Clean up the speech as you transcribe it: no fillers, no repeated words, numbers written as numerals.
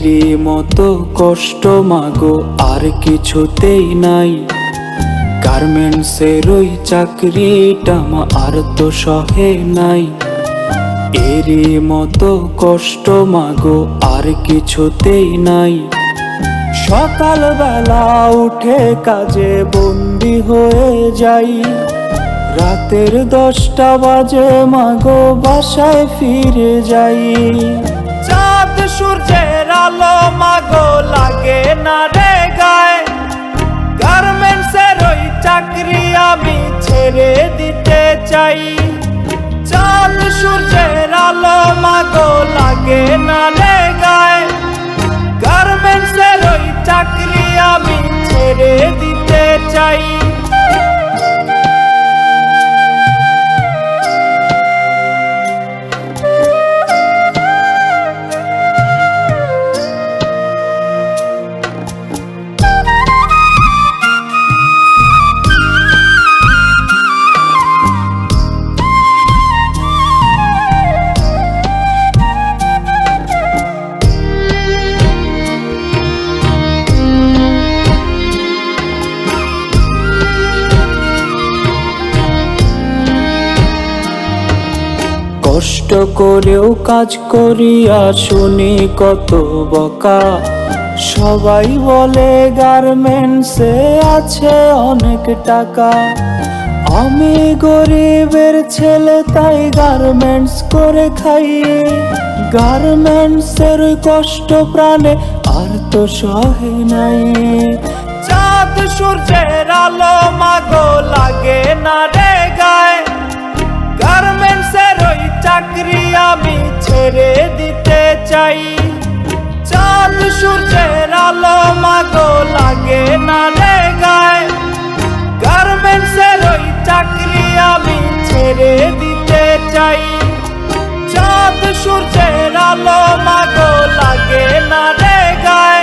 এরই মতো কষ্ট মাগো আর কিছুতেই নাই। গার্মেন্টসের ওই চাকরিটা আর তো সহে নাই। এরই মতো কষ্ট মাগো আর কিছুতেই নাই। সকালবেলা উঠে কাজে বন্দি হয়ে যাই, রাতের 10টা বাজে মাগো বাসায় ফিরে যাই। চাঁদ সূর্যের আলো মাগো লাগে না রে গায়ে, গার্মেন্টসের ওই চাকরি আমি ছেড়ে দিতে চাই। চাঁদ সূর্যের আলো মাগো লাগে না রে গায়ে, গার্মেন্টসের ওই চাকরি আমি ছেড়ে দিতে চাই। কষ্ট করেও কাজ করিয়া শুনি কত বকা। সবাই বলে গার্মেন্টসে আছে অনেক টাকা। আমি গরিবের ছেলে তাই গার্মেন্টস করে খাই। গার্মেন্টসের ওই কষ্ট প্রাণে আর তো সহে নাই। চাঁদ সূর্যের আলো মাগো লাগে না রে গায়ে, গার্মেন্টসের ওই চাকরি আমি ছেড়ে দিতে চাই। চাঁদ সূর্যের আলো মাগো লাগে না রে গায়ে, গার্মেন্টসের ওই চাকরি আমি ছেড়ে দিতে চাই। চাঁদ সূর্যের আলো